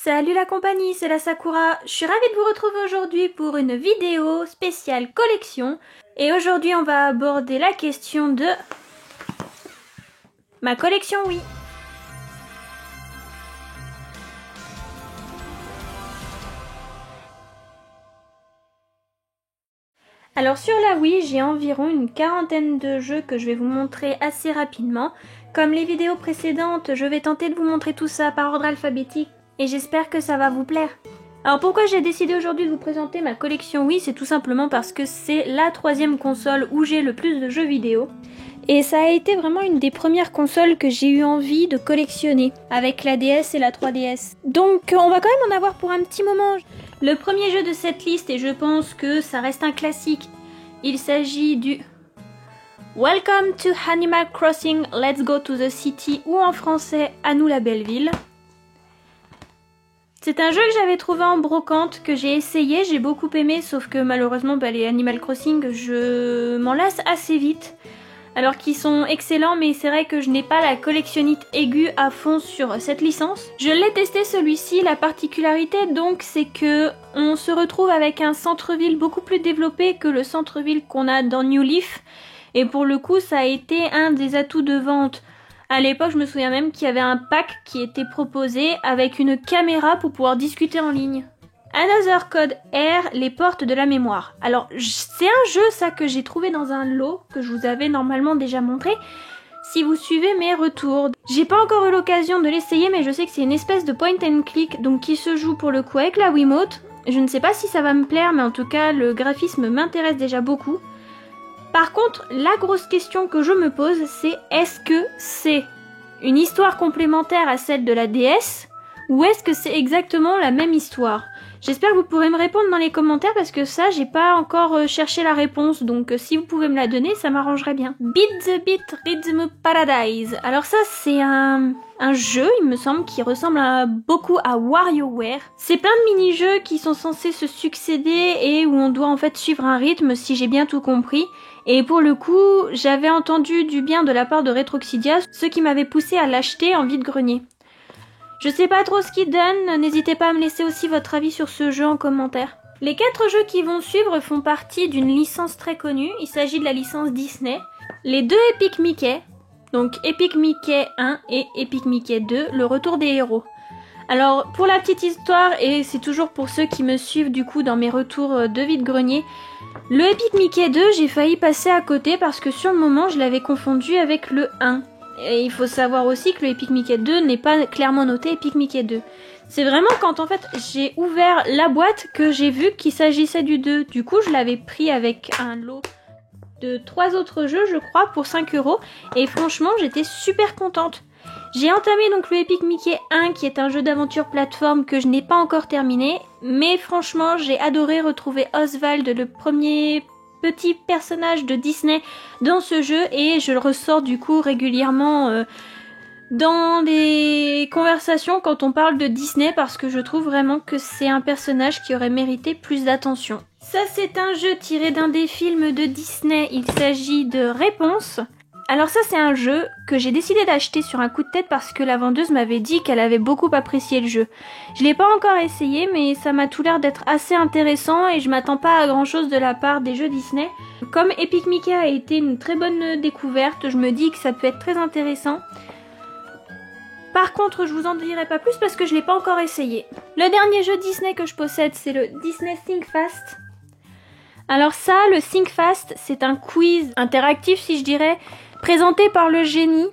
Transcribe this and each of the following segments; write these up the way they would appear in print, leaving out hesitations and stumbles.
Salut la compagnie, c'est la Sakura. Je suis ravie de vous retrouver aujourd'hui pour une vidéo spéciale collection. Et aujourd'hui on va aborder la question de ma collection Wii. Alors sur la Wii, j'ai environ une quarantaine de jeux que je vais vous montrer assez rapidement. Comme les vidéos précédentes, je vais tenter de vous montrer tout ça par ordre alphabétique et j'espère que ça va vous plaire. Alors pourquoi j'ai décidé aujourd'hui de vous présenter ma collection Wii, c'est tout simplement parce que c'est la troisième console où j'ai le plus de jeux vidéo. Et ça a été vraiment une des premières consoles que j'ai eu envie de collectionner, avec la DS et la 3DS. Donc on va quand même en avoir pour un petit moment. Le premier jeu de cette liste, et je pense que ça reste un classique, il s'agit du Welcome to Animal Crossing, Let's Go to the City, ou en français, À nous la belle ville. C'est un jeu que j'avais trouvé en brocante, que j'ai essayé, j'ai beaucoup aimé, sauf que malheureusement les Animal Crossing, je m'en lasse assez vite. Alors qu'ils sont excellents, mais c'est vrai que je n'ai pas la collectionnite aiguë à fond sur cette licence. Je l'ai testé celui-ci, la particularité donc c'est que on se retrouve avec un centre-ville beaucoup plus développé que le centre-ville qu'on a dans New Leaf. Et pour le coup ça a été un des atouts de vente. À l'époque je me souviens même qu'il y avait un pack qui était proposé avec une caméra pour pouvoir discuter en ligne. Another Code R, les portes de la mémoire. Alors c'est un jeu ça que j'ai trouvé dans un lot que je vous avais normalement déjà montré si vous suivez mes retours. J'ai pas encore eu l'occasion de l'essayer mais je sais que c'est une espèce de point and click donc qui se joue pour le coup avec la Wiimote. Je ne sais pas si ça va me plaire mais en tout cas le graphisme m'intéresse déjà beaucoup. Par contre la grosse question que je me pose c'est est-ce que c'est une histoire complémentaire à celle de la DS ou est-ce que c'est exactement la même histoire? J'espère que vous pourrez me répondre dans les commentaires parce que ça, j'ai pas encore cherché la réponse. Donc si vous pouvez me la donner, ça m'arrangerait bien. Beat the Beat Rhythm Paradise. Alors ça, c'est un jeu, il me semble, qui ressemble beaucoup à WarioWare. C'est plein de mini-jeux qui sont censés se succéder et où on doit en fait suivre un rythme, si j'ai bien tout compris. Et pour le coup, j'avais entendu du bien de la part de Retroxidia, ce qui m'avait poussé à l'acheter en vide-grenier. Je sais pas trop ce qu'il donne, n'hésitez pas à me laisser aussi votre avis sur ce jeu en commentaire. Les 4 jeux qui vont suivre font partie d'une licence très connue, il s'agit de la licence Disney. Les 2 Epic Mickey, donc Epic Mickey 1 et Epic Mickey 2, le retour des héros. Alors pour la petite histoire, et c'est toujours pour ceux qui me suivent du coup dans mes retours de vide-grenier, le Epic Mickey 2 j'ai failli passer à côté parce que sur le moment je l'avais confondu avec le 1. Et il faut savoir aussi que le Epic Mickey 2 n'est pas clairement noté Epic Mickey 2. C'est vraiment quand en fait j'ai ouvert la boîte que j'ai vu qu'il s'agissait du 2. Du coup je l'avais pris avec un lot de 3 autres jeux je crois pour 5 €. Et franchement j'étais super contente. J'ai entamé donc le Epic Mickey 1 qui est un jeu d'aventure plateforme que je n'ai pas encore terminé. Mais franchement j'ai adoré retrouver Oswald, le premier petit personnage de Disney dans ce jeu et je le ressors du coup régulièrement dans des conversations quand on parle de Disney parce que je trouve vraiment que c'est un personnage qui aurait mérité plus d'attention. Ça c'est un jeu tiré d'un des films de Disney, il s'agit de Réponse. Alors ça c'est un jeu que j'ai décidé d'acheter sur un coup de tête parce que la vendeuse m'avait dit qu'elle avait beaucoup apprécié le jeu. Je l'ai pas encore essayé mais ça m'a tout l'air d'être assez intéressant et je m'attends pas à grand chose de la part des jeux Disney. Comme Epic Mickey a été une très bonne découverte, je me dis que ça peut être très intéressant. Par contre je vous en dirai pas plus parce que je l'ai pas encore essayé. Le dernier jeu Disney que je possède c'est le Disney Think Fast. Alors ça, le Think Fast, c'est un quiz interactif si je dirais, présenté par le génie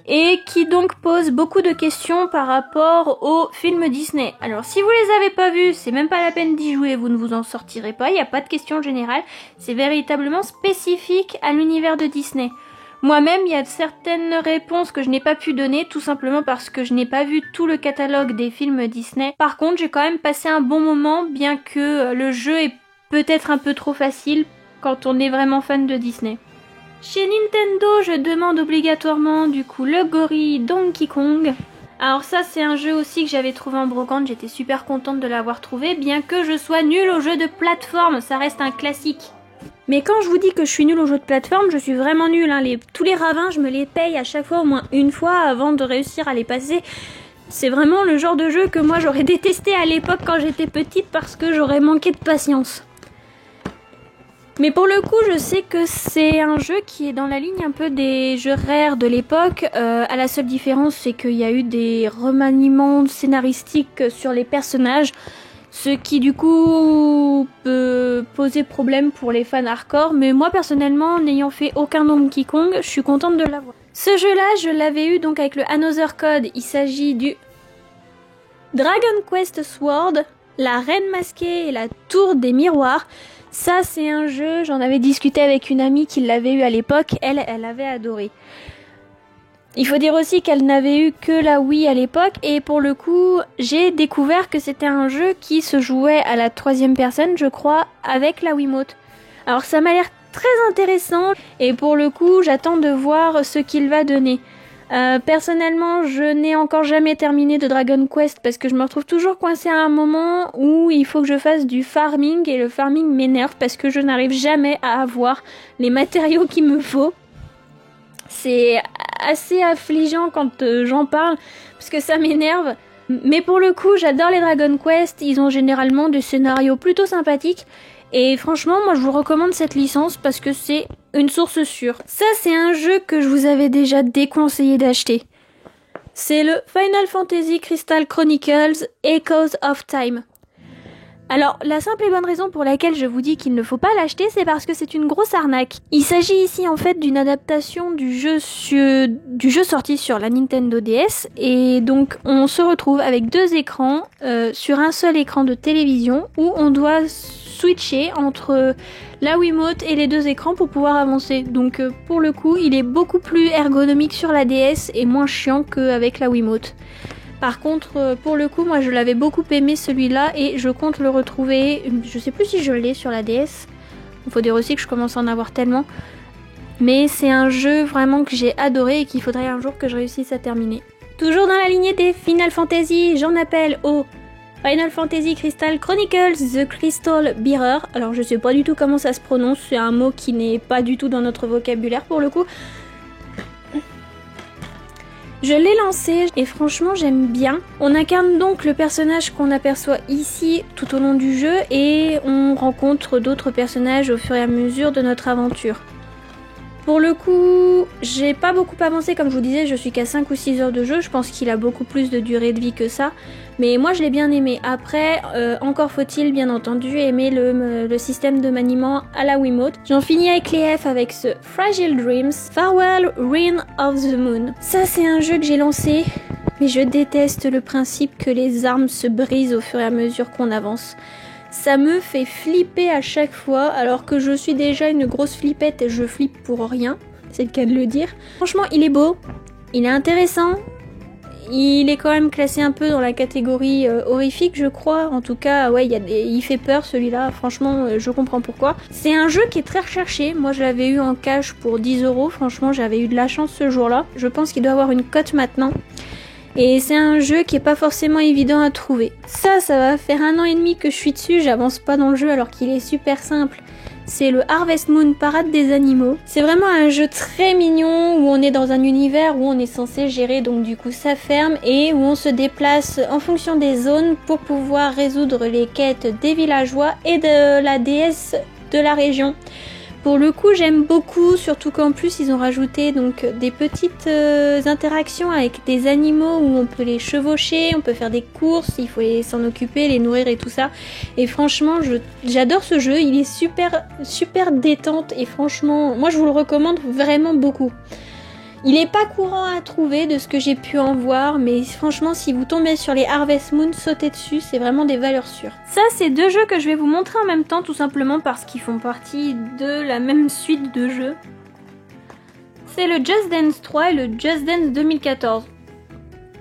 et qui donc pose beaucoup de questions par rapport aux films Disney. Alors si vous les avez pas vus, c'est même pas la peine d'y jouer, vous ne vous en sortirez pas, il n'y a pas de questions générales, c'est véritablement spécifique à l'univers de Disney. Moi-même, il y a certaines réponses que je n'ai pas pu donner, tout simplement parce que je n'ai pas vu tout le catalogue des films Disney. Par contre, j'ai quand même passé un bon moment, bien que le jeu est peut-être un peu trop facile quand on est vraiment fan de Disney. Chez Nintendo, je demande obligatoirement du coup le gorille Donkey Kong. Alors ça c'est un jeu aussi que j'avais trouvé en brocante, j'étais super contente de l'avoir trouvé, bien que je sois nulle au jeu de plateforme, ça reste un classique. Mais quand je vous dis que je suis nulle au jeu de plateforme, je suis vraiment nulle, hein. Tous les ravins, je me les paye à chaque fois au moins une fois avant de réussir à les passer. C'est vraiment le genre de jeu que moi j'aurais détesté à l'époque quand j'étais petite parce que j'aurais manqué de patience. Mais pour le coup, je sais que c'est un jeu qui est dans la ligne un peu des jeux rares de l'époque. À la seule différence, c'est qu'il y a eu des remaniements scénaristiques sur les personnages, ce qui du coup peut poser problème pour les fans hardcore. Mais moi personnellement, n'ayant fait aucun Donkey Kong, je suis contente de l'avoir. Ce jeu-là, je l'avais eu donc avec le Another Code. Il s'agit du Dragon Quest Sword, la Reine Masquée et la Tour des Miroirs. Ça, c'est un jeu, j'en avais discuté avec une amie qui l'avait eu à l'époque, elle avait adoré. Il faut dire aussi qu'elle n'avait eu que la Wii à l'époque, et pour le coup, j'ai découvert que c'était un jeu qui se jouait à la 3e personne, je crois, avec la Wiimote. Alors ça m'a l'air très intéressant, et pour le coup, j'attends de voir ce qu'il va donner. Personnellement, je n'ai encore jamais terminé de Dragon Quest parce que je me retrouve toujours coincée à un moment où il faut que je fasse du farming et le farming m'énerve parce que je n'arrive jamais à avoir les matériaux qu'il me faut. C'est assez affligeant quand j'en parle parce que ça m'énerve. Mais pour le coup, j'adore les Dragon Quest, ils ont généralement des scénarios plutôt sympathiques. Et franchement, moi je vous recommande cette licence parce que c'est une source sûre. Ça, c'est un jeu que je vous avais déjà déconseillé d'acheter. C'est le Final Fantasy Crystal Chronicles Echoes of Time. Alors, la simple et bonne raison pour laquelle je vous dis qu'il ne faut pas l'acheter, c'est parce que c'est une grosse arnaque. Il s'agit ici en fait d'une adaptation du jeu sorti sur la Nintendo DS, et donc on se retrouve avec 2 écrans sur un seul écran de télévision où on doit switcher entre la Wiimote et les 2 écrans pour pouvoir avancer. Donc pour le coup, il est beaucoup plus ergonomique sur la DS et moins chiant qu'avec la Wiimote. Par contre, pour le coup, moi je l'avais beaucoup aimé celui-là et je compte le retrouver. Je sais plus si je l'ai sur la DS. Il faut dire aussi que je commence à en avoir tellement. Mais c'est un jeu vraiment que j'ai adoré et qu'il faudrait un jour que je réussisse à terminer. Toujours dans la lignée des Final Fantasy, j'en appelle au Final Fantasy Crystal Chronicles The Crystal Bearer. Alors je sais pas du tout comment ça se prononce, c'est un mot qui n'est pas du tout dans notre vocabulaire pour le coup. Je l'ai lancé et franchement j'aime bien. On incarne donc le personnage qu'on aperçoit ici tout au long du jeu et on rencontre d'autres personnages au fur et à mesure de notre aventure. Pour le coup, j'ai pas beaucoup avancé, comme je vous disais, je suis qu'à 5 ou 6 heures de jeu, je pense qu'il a beaucoup plus de durée de vie que ça, mais moi je l'ai bien aimé. Après, encore faut-il bien entendu aimer le système de maniement à la Wiimote. J'en finis avec les F avec ce Fragile Dreams, Farewell Reign of the Moon. Ça c'est un jeu que j'ai lancé, mais je déteste le principe que les armes se brisent au fur et à mesure qu'on avance. Ça me fait flipper à chaque fois, alors que je suis déjà une grosse flippette et je flippe pour rien, c'est le cas de le dire. Franchement, il est beau, il est intéressant, il est quand même classé un peu dans la catégorie horrifique, je crois. En tout cas, ouais, il fait peur celui-là, franchement, je comprends pourquoi. C'est un jeu qui est très recherché, moi je l'avais eu en cash pour 10 €, franchement j'avais eu de la chance ce jour-là. Je pense qu'il doit avoir une cote maintenant. Et c'est un jeu qui est pas forcément évident à trouver. Ça va faire 1 an et demi que je suis dessus, j'avance pas dans le jeu alors qu'il est super simple. C'est le Harvest Moon Parade des animaux. C'est vraiment un jeu très mignon où on est dans un univers où on est censé gérer donc du coup sa ferme et où on se déplace en fonction des zones pour pouvoir résoudre les quêtes des villageois et de la déesse de la région. Pour le coup, j'aime beaucoup, surtout qu'en plus ils ont rajouté donc des petites interactions avec des animaux où on peut les chevaucher, on peut faire des courses, il faut s'en occuper, les nourrir et tout ça. Et franchement, j'adore ce jeu, il est super détente et franchement, moi je vous le recommande vraiment beaucoup. Il est pas courant à trouver de ce que j'ai pu en voir, mais franchement si vous tombez sur les Harvest Moon, sautez dessus, c'est vraiment des valeurs sûres. Ça c'est 2 jeux que je vais vous montrer en même temps, tout simplement parce qu'ils font partie de la même suite de jeux. C'est le Just Dance 3 et le Just Dance 2014.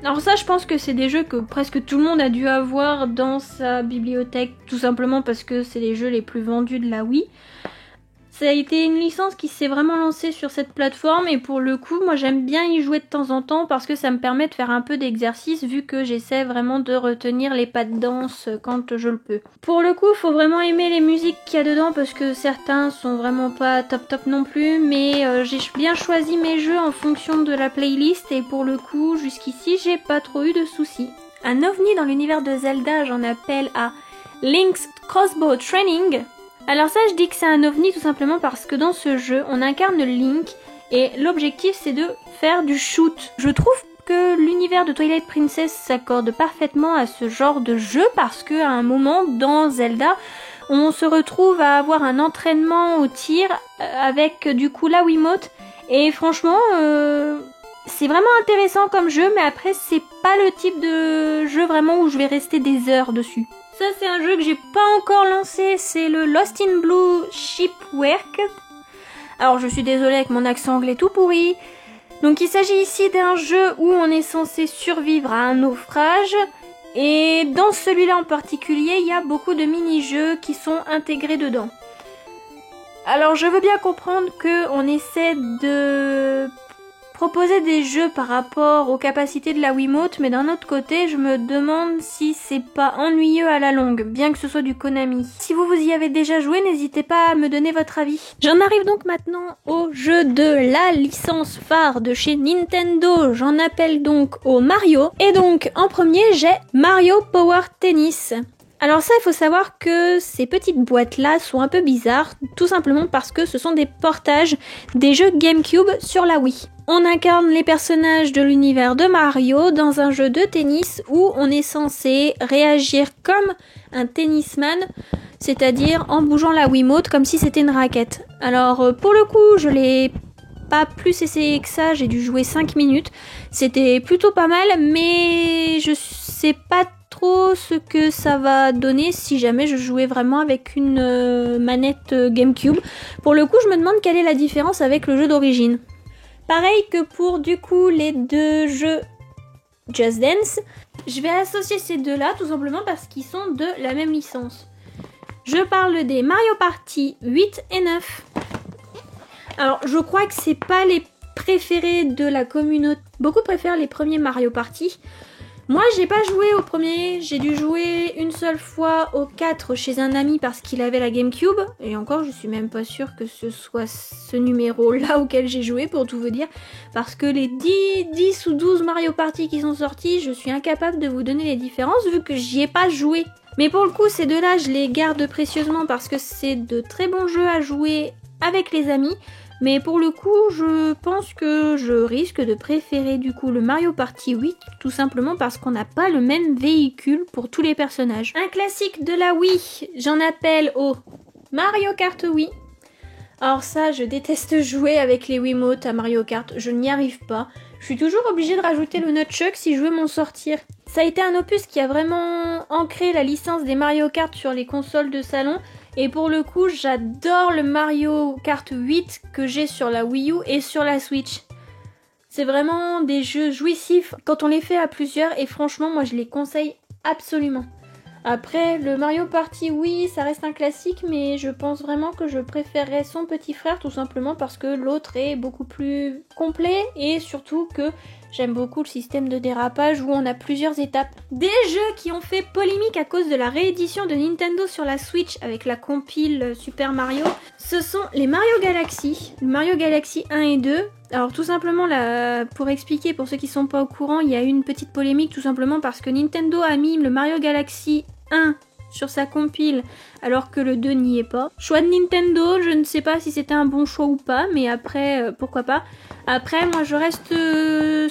Alors ça je pense que c'est des jeux que presque tout le monde a dû avoir dans sa bibliothèque, tout simplement parce que c'est les jeux les plus vendus de la Wii. Ça a été une licence qui s'est vraiment lancée sur cette plateforme et pour le coup, moi j'aime bien y jouer de temps en temps parce que ça me permet de faire un peu d'exercice vu que j'essaie vraiment de retenir les pas de danse quand je le peux. Pour le coup, faut vraiment aimer les musiques qu'il y a dedans parce que certains sont vraiment pas top non plus, mais j'ai bien choisi mes jeux en fonction de la playlist et pour le coup, jusqu'ici, j'ai pas trop eu de soucis. Un ovni dans l'univers de Zelda, j'en appelle à Link's Crossbow Training. Alors ça, je dis que c'est un ovni tout simplement parce que dans ce jeu, on incarne Link et l'objectif c'est de faire du shoot. Je trouve que l'univers de Twilight Princess s'accorde parfaitement à ce genre de jeu parce que à un moment dans Zelda, on se retrouve à avoir un entraînement au tir avec du coup la Wiimote et franchement, c'est vraiment intéressant comme jeu, mais après c'est pas le type de jeu vraiment où je vais rester des heures dessus. Ça c'est un jeu que j'ai pas encore lancé, c'est le Lost in Blue Shipwreck. Alors je suis désolée avec mon accent anglais tout pourri. Donc il s'agit ici d'un jeu où on est censé survivre à un naufrage. Et dans celui-là en particulier, il y a beaucoup de mini-jeux qui sont intégrés dedans. Alors je veux bien comprendre qu'on essaie de proposer des jeux par rapport aux capacités de la Wiimote, mais d'un autre côté, je me demande si c'est pas ennuyeux à la longue, bien que ce soit du Konami. Si vous y avez déjà joué, n'hésitez pas à me donner votre avis. J'en arrive donc maintenant au jeu de la licence phare de chez Nintendo. J'en appelle donc au Mario. Et donc, en premier, j'ai Mario Power Tennis. Alors ça, il faut savoir que ces petites boîtes-là sont un peu bizarres, tout simplement parce que ce sont des portages des jeux GameCube sur la Wii. On incarne les personnages de l'univers de Mario dans un jeu de tennis où on est censé réagir comme un tennisman, c'est-à-dire en bougeant la Wiimote comme si c'était une raquette. Alors pour le coup, je l'ai pas plus essayé que ça, j'ai dû jouer 5 minutes. C'était plutôt pas mal, mais je sais pas trop ce que ça va donner si jamais je jouais vraiment avec une manette GameCube. Pour le coup, je me demande quelle est la différence avec le jeu d'origine. Pareil que pour du coup les deux jeux Just Dance, je vais associer ces deux-là tout simplement parce qu'ils sont de la même licence. Je parle des Mario Party 8 et 9. Alors je crois que c'est pas les préférés de la communauté. Beaucoup préfèrent les premiers Mario Party. Moi j'ai pas joué au premier, j'ai dû jouer une seule fois au 4 chez un ami parce qu'il avait la GameCube. Et encore je suis même pas sûre que ce soit ce numéro là auquel j'ai joué pour tout vous dire. Parce que les 10 ou 12 Mario Party qui sont sortis, je suis incapable de vous donner les différences vu que j'y ai pas joué. Mais pour le coup ces deux là je les garde précieusement parce que c'est de très bons jeux à jouer avec les amis. Mais pour le coup, je pense que je risque de préférer du coup le Mario Party 8, tout simplement parce qu'on n'a pas le même véhicule pour tous les personnages. Un classique de la Wii, j'en appelle au Mario Kart Wii. Alors ça, je déteste jouer avec les Wiimotes à Mario Kart, je n'y arrive pas. Je suis toujours obligée de rajouter le nunchuck si je veux m'en sortir. Ça a été un opus qui a vraiment ancré la licence des Mario Kart sur les consoles de salon. Et pour le coup, j'adore le Mario Kart 8 que j'ai sur la Wii U et sur la Switch. C'est vraiment des jeux jouissifs quand on les fait à plusieurs et franchement, moi je les conseille absolument. Après, le Mario Party, oui, ça reste un classique, mais je pense vraiment que je préférerais son petit frère tout simplement parce que l'autre est beaucoup plus complet et surtout que j'aime beaucoup le système de dérapage où on a plusieurs étapes. Des jeux qui ont fait polémique à cause de la réédition de Nintendo sur la Switch avec la compile Super Mario, ce sont les Mario Galaxy, Mario Galaxy 1 et 2. Alors tout simplement, là, pour expliquer pour ceux qui sont pas au courant, il y a eu une petite polémique tout simplement parce que Nintendo a mis le Mario Galaxy 1 sur sa compile alors que le 2 n'y est pas. Choix de Nintendo, je ne sais pas si c'était un bon choix ou pas, mais après, pourquoi pas. Après, moi je reste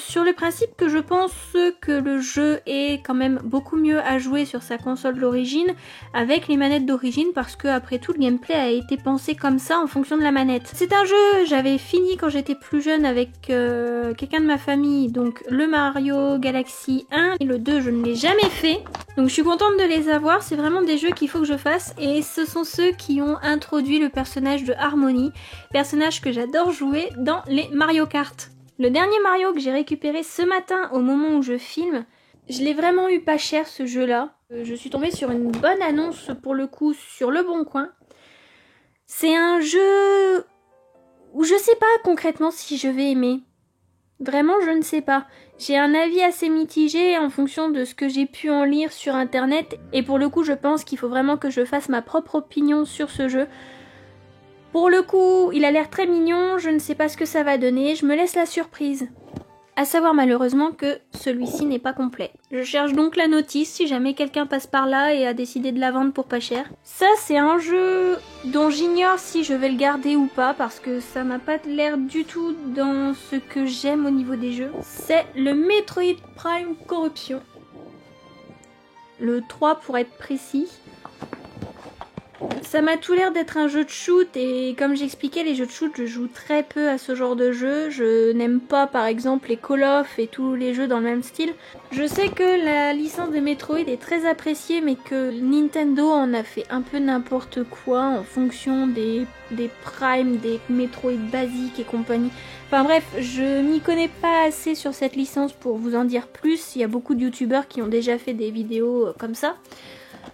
sur le principe que je pense que le jeu est quand même beaucoup mieux à jouer sur sa console d'origine avec les manettes d'origine parce que après tout le gameplay a été pensé comme ça en fonction de la manette. C'est un jeu, j'avais fini quand j'étais plus jeune avec quelqu'un de ma famille, donc le Mario Galaxy 1 et le 2 je ne l'ai jamais fait. Donc je suis contente de les avoir, c'est vraiment des jeux qu'il faut que je fasse et ce sont ceux qui ont introduit le personnage de Harmony, personnage que j'adore jouer dans les Mario Kart. Le dernier Mario que j'ai récupéré ce matin au moment où je filme, je l'ai vraiment eu pas cher ce jeu là. Je suis tombée sur une bonne annonce pour le coup sur Le Bon Coin. C'est un jeu où je sais pas concrètement si je vais aimer. Vraiment, je ne sais pas. J'ai un avis assez mitigé en fonction de ce que j'ai pu en lire sur internet, et pour le coup, je pense qu'il faut vraiment que je fasse ma propre opinion sur ce jeu. Pour le coup, il a l'air très mignon, je ne sais pas ce que ça va donner, je me laisse la surprise. À savoir malheureusement que celui-ci n'est pas complet. Je cherche donc la notice si jamais quelqu'un passe par là et a décidé de la vendre pour pas cher. Ça, c'est un jeu dont j'ignore si je vais le garder ou pas parce que ça m'a pas l'air du tout dans ce que j'aime au niveau des jeux. C'est le Metroid Prime Corruption. Le 3 pour être précis. Ça m'a tout l'air d'être un jeu de shoot et comme j'expliquais, les jeux de shoot, je joue très peu à ce genre de jeu. Je n'aime pas par exemple les Call of et tous les jeux dans le même style. Je sais que la licence de Metroid est très appréciée mais que Nintendo en a fait un peu n'importe quoi en fonction des Prime, des Metroid basiques et compagnie. Enfin bref, je m'y connais pas assez sur cette licence pour vous en dire plus. Il y a beaucoup de youtubeurs qui ont déjà fait des vidéos comme ça.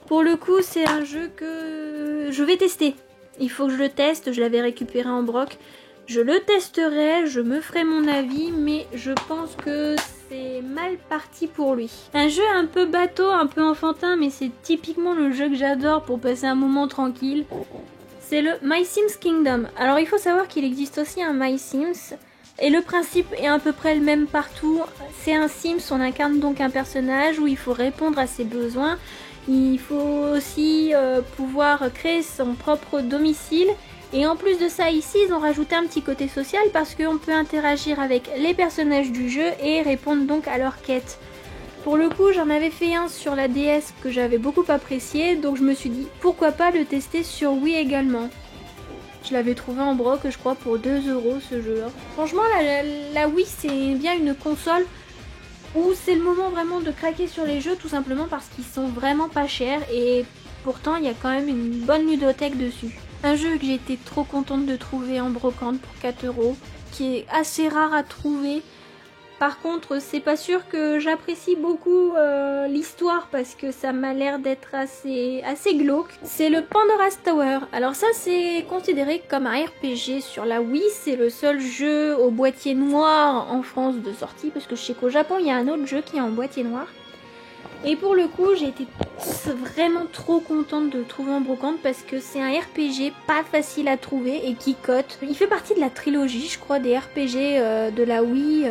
Pour le coup, c'est un jeu que je vais tester. Il faut que je le teste, je l'avais récupéré en broc. Je le testerai, je me ferai mon avis, mais je pense que c'est mal parti pour lui. Un jeu un peu bateau, un peu enfantin, mais c'est typiquement le jeu que j'adore pour passer un moment tranquille. C'est le My Sims Kingdom. Alors il faut savoir qu'il existe aussi un My Sims. Et le principe est à peu près le même partout. C'est un Sims, on incarne donc un personnage où il faut répondre à ses besoins. Il faut aussi pouvoir créer son propre domicile. Et en plus de ça, ici, ils ont rajouté un petit côté social parce qu'on peut interagir avec les personnages du jeu et répondre donc à leurs quêtes. Pour le coup, j'en avais fait un sur la DS que j'avais beaucoup apprécié, donc je me suis dit pourquoi pas le tester sur Wii également. Je l'avais trouvé en broc, je crois, pour 2 € ce jeu-là. Franchement, la Wii, c'est bien une console où c'est le moment vraiment de craquer sur les jeux, tout simplement parce qu'ils sont vraiment pas chers et pourtant il y a quand même une bonne ludothèque dessus. Un jeu que j'ai été trop contente de trouver en brocante pour 4 €, qui est assez rare à trouver. Par contre, c'est pas sûr que j'apprécie beaucoup l'histoire parce que ça m'a l'air d'être assez glauque. C'est le Pandora's Tower. Alors ça, c'est considéré comme un RPG sur la Wii. C'est le seul jeu au boîtier noir en France de sortie parce que je sais qu'au Japon, il y a un autre jeu qui est en boîtier noir. Et pour le coup, j'ai été vraiment trop contente de le trouver en brocante parce que c'est un RPG pas facile à trouver et qui cote. Il fait partie de la trilogie, je crois, des RPG de la Wii,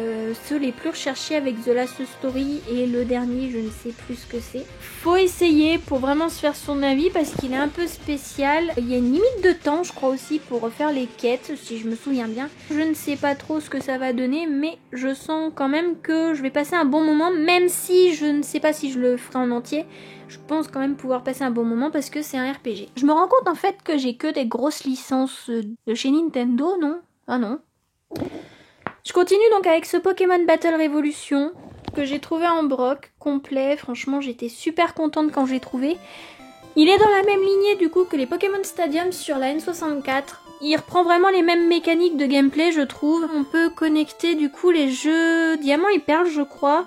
ceux les plus recherchés avec The Last Story et le dernier, je ne sais plus ce que c'est. Faut essayer pour vraiment se faire son avis parce qu'il est un peu spécial. Il y a une limite de temps, je crois aussi, pour refaire les quêtes, si je me souviens bien. Je ne sais pas trop ce que ça va donner, mais je sens quand même que je vais passer un bon moment, même si je ne sais pas si je le ferai en entier. Je pense quand même pouvoir passer un bon moment parce que c'est un RPG. Je me rends compte en fait que j'ai que des grosses licences de chez Nintendo, non? Ah non. Je continue donc avec ce Pokémon Battle Revolution que j'ai trouvé en broc, complet. Franchement, j'étais super contente quand j'ai trouvé. Il est dans la même lignée du coup que les Pokémon Stadium sur la N64. Il reprend vraiment les mêmes mécaniques de gameplay, je trouve. On peut connecter du coup les jeux Diamant et Perle, je crois,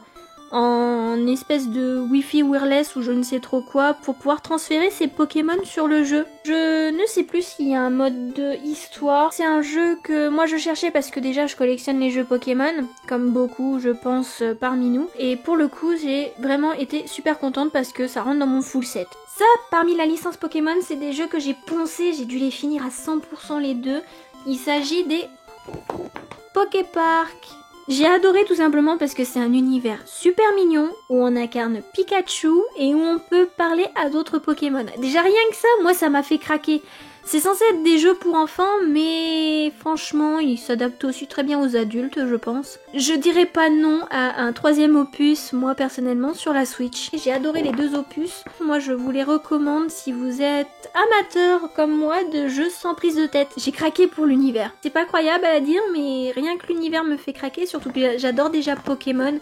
en espèce de Wi-Fi wireless ou je ne sais trop quoi pour pouvoir transférer ses Pokémon sur le jeu. Je ne sais plus s'il y a un mode de histoire. C'est un jeu que moi je cherchais parce que déjà je collectionne les jeux Pokémon, comme beaucoup je pense parmi nous. Et pour le coup j'ai vraiment été super contente parce que ça rentre dans mon full set. Ça, parmi la licence Pokémon, c'est des jeux que j'ai poncés, j'ai dû les finir à 100% les deux. Il s'agit des Poképark. J'ai adoré tout simplement parce que c'est un univers super mignon où on incarne Pikachu et où on peut parler à d'autres Pokémon. Déjà rien que ça, moi ça m'a fait craquer. C'est censé être des jeux pour enfants, mais franchement, ils s'adaptent aussi très bien aux adultes, je pense. Je dirais pas non à un 3e opus, moi personnellement, sur la Switch. J'ai adoré les 2 opus. Moi, je vous les recommande si vous êtes amateur comme moi de jeux sans prise de tête. J'ai craqué pour l'univers. C'est pas croyable à dire, mais rien que l'univers me fait craquer, surtout que j'adore déjà Pokémon.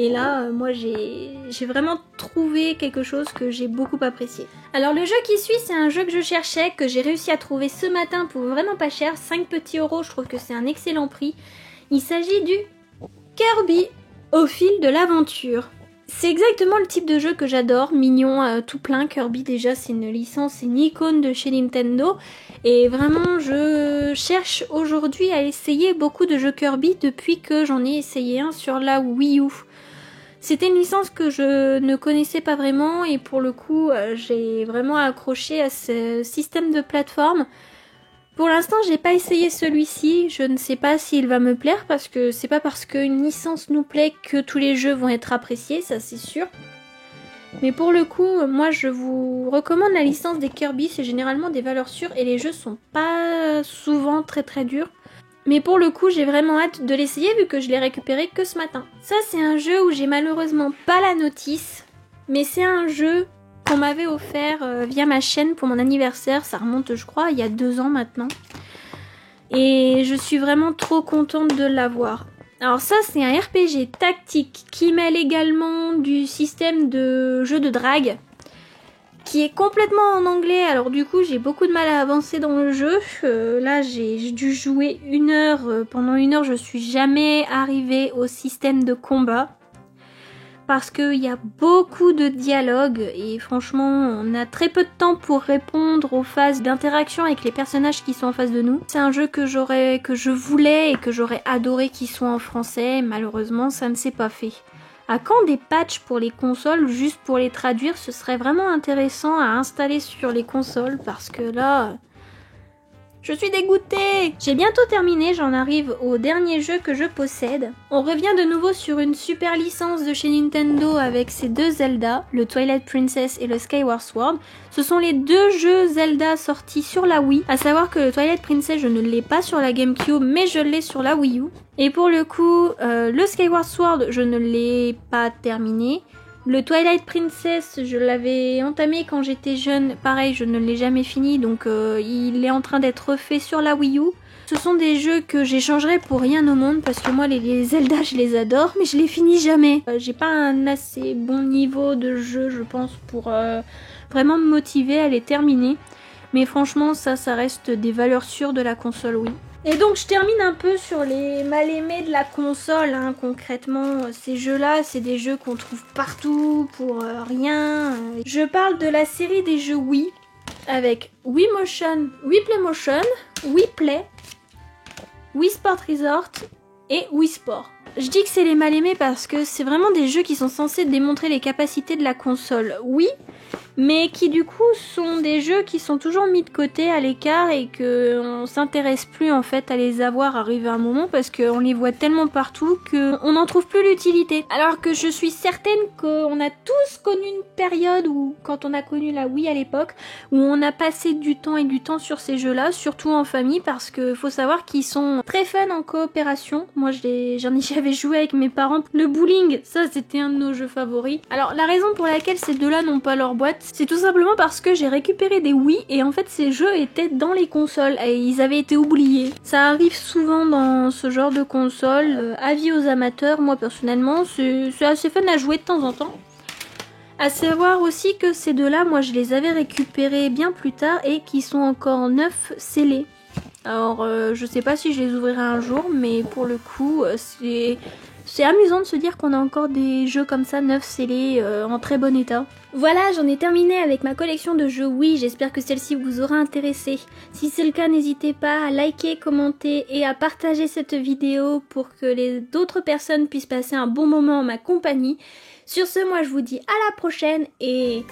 Et là, moi, j'ai vraiment trouvé quelque chose que j'ai beaucoup apprécié. Alors, le jeu qui suit, c'est un jeu que je cherchais, que j'ai réussi à trouver ce matin pour vraiment pas cher. 5 petits euros, je trouve que c'est un excellent prix. Il s'agit du Kirby au fil de l'aventure. C'est exactement le type de jeu que j'adore, mignon, tout plein. Kirby déjà c'est une licence, une icône de chez Nintendo. Et vraiment je cherche aujourd'hui à essayer beaucoup de jeux Kirby depuis que j'en ai essayé un sur la Wii U. C'était une licence que je ne connaissais pas vraiment et pour le coup j'ai vraiment accroché à ce système de plateforme. Pour l'instant j'ai pas essayé celui-ci, je ne sais pas s'il va me plaire parce que c'est pas parce qu'une licence nous plaît que tous les jeux vont être appréciés, ça c'est sûr. Mais pour le coup, moi je vous recommande la licence des Kirby, c'est généralement des valeurs sûres et les jeux sont pas souvent très durs. Mais pour le coup, j'ai vraiment hâte de l'essayer vu que je l'ai récupéré que ce matin. Ça, c'est un jeu où j'ai malheureusement pas la notice, mais c'est un jeu qu'on m'avait offert via ma chaîne pour mon anniversaire. Ça remonte, je crois, il y a 2 ans maintenant. Et je suis vraiment trop contente de l'avoir. Alors ça, c'est un RPG tactique qui mêle également du système de jeu de drague, qui est complètement en anglais, alors du coup j'ai beaucoup de mal à avancer dans le jeu. Là j'ai dû jouer 1 heure, pendant 1 heure je suis jamais arrivée au système de combat. Parce qu'il y a beaucoup de dialogues et franchement on a très peu de temps pour répondre aux phases d'interaction avec les personnages qui sont en face de nous. C'est un jeu que je voulais et que j'aurais adoré qu'il soit en français, malheureusement ça ne s'est pas fait. À quand des patchs pour les consoles, juste pour les traduire, ce serait vraiment intéressant à installer sur les consoles parce que là, je suis dégoûtée. J'ai bientôt terminé, j'en arrive au dernier jeu que je possède. On revient de nouveau sur une super licence de chez Nintendo avec ces 2 Zelda, le Twilight Princess et le Skyward Sword. Ce sont les 2 jeux Zelda sortis sur la Wii, à savoir que le Twilight Princess je ne l'ai pas sur la GameCube mais je l'ai sur la Wii U. Et pour le coup, le Skyward Sword je ne l'ai pas terminé. Le Twilight Princess, je l'avais entamé quand j'étais jeune, pareil, je ne l'ai jamais fini, donc il est en train d'être refait sur la Wii U. Ce sont des jeux que j'échangerais pour rien au monde, parce que moi les Zelda je les adore, mais je les finis jamais. J'ai pas un assez bon niveau de jeu, je pense, pour vraiment me motiver à les terminer. Mais franchement, ça reste des valeurs sûres de la console Wii. Et donc je termine un peu sur les mal-aimés de la console, hein, concrètement. Ces jeux-là, c'est des jeux qu'on trouve partout pour rien. Je parle de la série des jeux Wii, avec Wii Motion, Wii Play Motion, Wii Play, Wii Sport Resort et Wii Sport. Je dis que c'est les mal-aimés parce que c'est vraiment des jeux qui sont censés démontrer les capacités de la console Wii, mais qui du coup sont des jeux qui sont toujours mis de côté à l'écart et qu'on s'intéresse plus en fait à les avoir arrivé à un moment parce qu'on les voit tellement partout qu'on n'en trouve plus l'utilité. Alors que je suis certaine qu'on a tous connu une période où, quand on a connu la Wii à l'époque, où on a passé du temps et du temps sur ces jeux-là, surtout en famille, parce que faut savoir qu'ils sont très fun en coopération. Moi j'avais joué avec mes parents. Le bowling, ça c'était un de nos jeux favoris. Alors la raison pour laquelle ces deux-là n'ont pas leur boîte, c'est tout simplement parce que j'ai récupéré des Wii et en fait ces jeux étaient dans les consoles et ils avaient été oubliés. Ça arrive souvent dans ce genre de console. Avis aux amateurs, moi personnellement, c'est assez fun à jouer de temps en temps. À savoir aussi que ces deux-là, moi je les avais récupérés bien plus tard et qui sont encore neufs scellés. Alors je sais pas si je les ouvrirai un jour, mais pour le coup c'est amusant de se dire qu'on a encore des jeux comme ça neufs scellés en très bon état. Voilà, j'en ai terminé avec ma collection de jeux Wii, j'espère que celle-ci vous aura intéressé. Si c'est le cas, n'hésitez pas à liker, commenter et à partager cette vidéo pour que d'autres personnes puissent passer un bon moment en ma compagnie. Sur ce, moi je vous dis à la prochaine et